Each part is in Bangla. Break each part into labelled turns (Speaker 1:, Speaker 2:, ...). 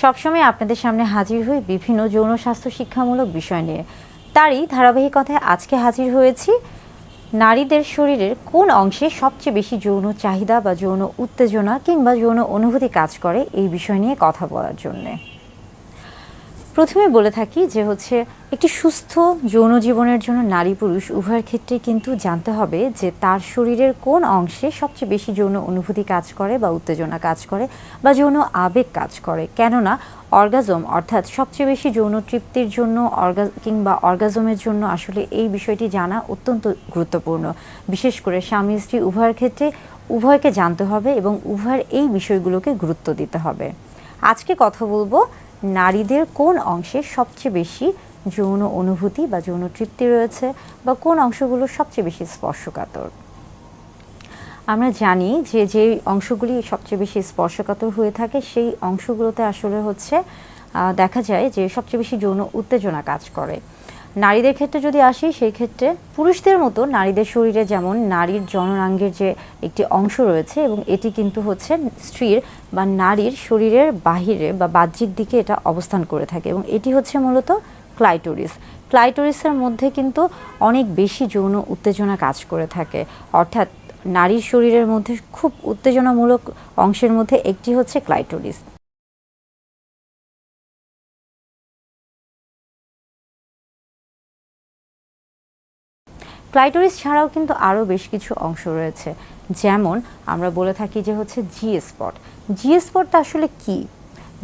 Speaker 1: সবসময় আপনাদের সামনে হাজির হই বিভিন্ন যৌন স্বাস্থ্য শিক্ষামূলক বিষয় নিয়ে। তারই ধারাবাহিকতায় আজকে হাজির হয়েছি নারীদের শরীরের কোন অংশে সবচেয়ে বেশি যৌন চাহিদা বা যৌন উত্তেজনা কিংবা যৌন অনুভূতি কাজ করে এই বিষয় নিয়ে কথা বলার জন্যে। প্রথমে বলে থাকি যে একটি সুস্থ যৌন জীবনের জন্য নারী পুরুষ উভয়ের ক্ষেত্রে কিন্তু জানতে হবে যে তার শরীরের কোন অংশে সবচেয়ে বেশি যৌন অনুভূতি কাজ করে বা উত্তেজনা কাজ করে বা যৌন আবেগ কাজ করে। কেননা অর্গাজম অর্থাৎ সবচেয়ে বেশি যৌন তৃপ্তির জন্য কিংবা অর্গাজমের জন্য আসলে এই বিষয়টি জানা অত্যন্ত গুরুত্বপূর্ণ। বিশেষ করে স্বামী স্ত্রী উভয়ের ক্ষেত্রে উভয়কে জানতে হবে এবং উভয়ের এই বিষয়গুলোকে গুরুত্ব দিতে হবে। আজকে কথা বলবো নারীদের কোন অংশে সবচেয়ে বেশি যৌন অনুভূতি বা যৌন তৃপ্তি রয়েছে বা কোন অংশগুলো সবচেয়ে বেশি স্পর্শকাতর। আমরা জানি যে যে অংশগুলি সবচেয়ে বেশি স্পর্শকাতর হয়ে থাকে সেই অংশগুলোতে আসলে দেখা যায় যে সবচেয়ে বেশি যৌন উত্তেজনা কাজ করে। নারীদের ক্ষেত্রে যদি আসি সেই ক্ষেত্রে পুরুষদের মতো নারীদের শরীরে যেমন নারীর জননাঙ্গের যে একটি অংশ রয়েছে এবং এটি কিন্তু স্ত্রীর বা নারীর শরীরের বাহিরে বা বাহ্যিক দিকে এটা অবস্থান করে থাকে এবং এটি মূলত ক্লাইটোরিস। ক্লাইটোরিসের মধ্যে কিন্তু অনেক বেশি যৌন উত্তেজনা কাজ করে থাকে। অর্থাৎ নারীর শরীরের মধ্যে খুব উত্তেজনামূলক অংশের মধ্যে একটি ক্লাইটোরিস। ক্লাইটোরিস ছাড়াও কিন্তু আরও বেশ কিছু অংশ রয়েছে, যেমন আমরা বলে থাকি যে জি স্পট। জি স্পটটা আসলে কি?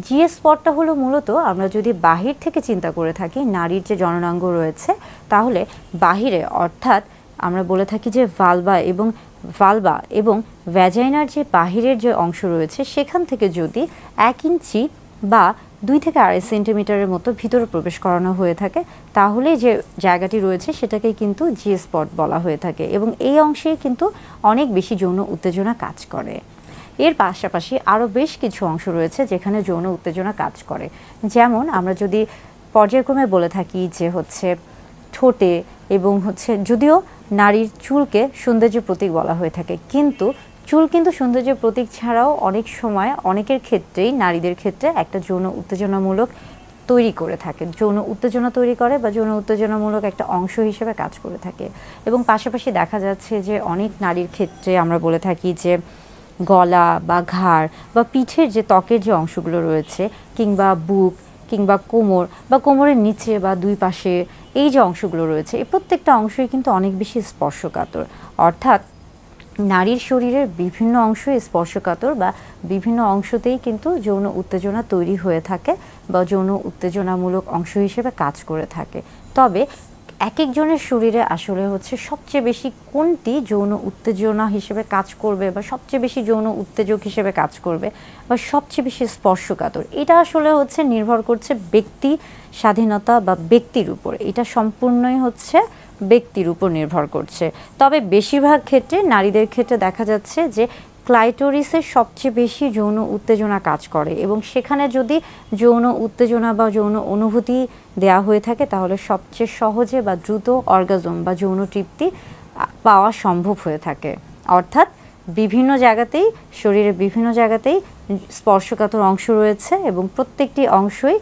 Speaker 1: জি স্পটটা হলো মূলত আমরা যদি বাহির থেকে চিন্তা করে থাকি নারীর যে জননাঙ্গ রয়েছে তাহলে বাহিরে অর্থাৎ আমরা বলে থাকি যে ভালভা এবং ভ্যাজাইনার যে বাহিরের যে অংশ রয়েছে সেখান থেকে যদি 1 ইঞ্চি বা 2 থেকে 2.5 সেন্টিমিটারের মতো ভিতরে প্রবেশ করানো হয়ে থাকে তাহলে যে জায়গাটি রয়েছে সেটাকে কিন্তু জি স্পট বলা হয়ে থাকে এবং এই অংশেই কিন্তু অনেক বেশি যৌন উত্তেজনা কাজ করে। এর পাশাপাশি আরও বেশ কিছু অংশ রয়েছে যেখানে যৌন উত্তেজনা কাজ করে, যেমন আমরা যদি পর্যায়ক্রমে বলে থাকি যে ঠোঁটে এবং যদিও নারীর চুলকে সৌন্দর্যের প্রতীক বলা হয়ে থাকে, কিন্তু চুল কিন্তু সৌন্দর্যের প্রতীক ছাড়াও অনেক সময় অনেকের ক্ষেত্রেই নারীদের ক্ষেত্রে একটা যৌন উত্তেজনামূলক তৈরি করে থাকে, যৌন উত্তেজনা তৈরি করে বা যৌন উত্তেজনামূলক একটা অংশ হিসেবে কাজ করে থাকে। এবং পাশাপাশি দেখা যাচ্ছে যে অনেক নারীর ক্ষেত্রে আমরা বলে থাকি যে গলা বা ঘাড় বা পিঠের যে ত্বকের যে অংশগুলো রয়েছে কিংবা বুক কিংবা কোমর বা কোমরের নিচে বা দুই পাশে এই যে অংশগুলো রয়েছে এই প্রত্যেকটা অংশই কিন্তু অনেক বেশি স্পর্শকাতর। অর্থাৎ নারীর শরীরের বিভিন্ন অংশই স্পর্শকাতর বা বিভিন্ন অংশতেই কিন্তু যৌন উত্তেজনা তৈরি হয়ে থাকে বা যৌন উত্তেজনামূলক অংশ হিসেবে কাজ করে থাকে। তবে এক একজনের শরীরে আসলে সবচেয়ে বেশি কোনটি যৌন উত্তেজনা হিসেবে কাজ করবে বা সবচেয়ে বেশি যৌন উত্তেজক হিসেবে কাজ করবে বা সবচেয়ে বেশি স্পর্শকাতর, এটা আসলে নির্ভর করছে ব্যক্তি স্বাধীনতা বা ব্যক্তির উপর। এটা সম্পূর্ণই ব্যক্তির উপর নির্ভর করছে। তবে বেশিরভাগ ক্ষেত্রে নারীদের ক্ষেত্রে দেখা যাচ্ছে যে ক্লাইটোরিসের সবচেয়ে বেশি যৌন উত্তেজনা কাজ করে এবং সেখানে যদি যৌন উত্তেজনা বা যৌন অনুভূতি দেয়া হয়ে থাকে তাহলে সবচেয়ে সহজে বা দ্রুত অর্গাজম বা যৌন তৃপ্তি পাওয়া সম্ভব হয়ে থাকে। অর্থাৎ বিভিন্ন জায়গাতেই শরীরের বিভিন্ন জায়গাতেই স্পর্শকাতর অংশ রয়েছে এবং প্রত্যেকটি অংশই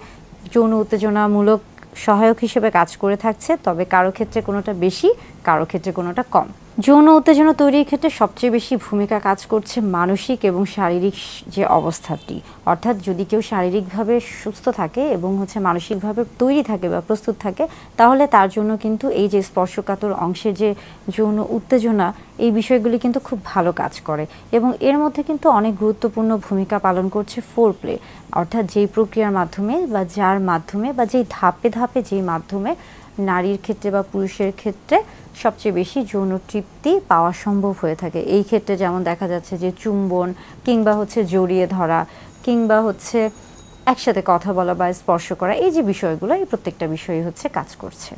Speaker 1: যৌন উত্তেজনামূলক সহায়ক হিসেবে কাজ করে থাকছে, তবে কারো ক্ষেত্রে কোনোটা বেশি কারো ক্ষেত্রে কোনোটা কম। যৌন উত্তেজনা তৈরির ক্ষেত্রে সবচেয়ে বেশি ভূমিকা কাজ করছে মানসিক এবং শারীরিক যে অবস্থাটি। অর্থাৎ যদি কেউ শারীরিকভাবে সুস্থ থাকে এবং মানসিকভাবে তৈরি থাকে বা প্রস্তুত থাকে তাহলে তার জন্য কিন্তু এই যে স্পর্শকাতর অংশের যে যৌন উত্তেজনা এই বিষয়গুলি কিন্তু খুব ভালো কাজ করে এবং এর মধ্যে কিন্তু অনেক গুরুত্বপূর্ণ ভূমিকা পালন করছে ফোরপ্লে, অর্থাৎ যেই প্রক্রিয়ার মাধ্যমে বা যার মাধ্যমে বা যেই ধাপে ধাপে যেই মাধ্যমে নারীর ক্ষেত্রে বা পুরুষের ক্ষেত্রে সবচেয়ে বেশি যৌন তৃপ্তি পাওয়া সম্ভব হয়ে থাকে। এই ক্ষেত্রে যেমন দেখা যাচ্ছে যে চুম্বন কিংবা জড়িয়ে ধরা কিংবা একসাথে কথা বলা বা স্পর্শ করা, এই যে বিষয়গুলো এই প্রত্যেকটা বিষয়ই কাজ করছে।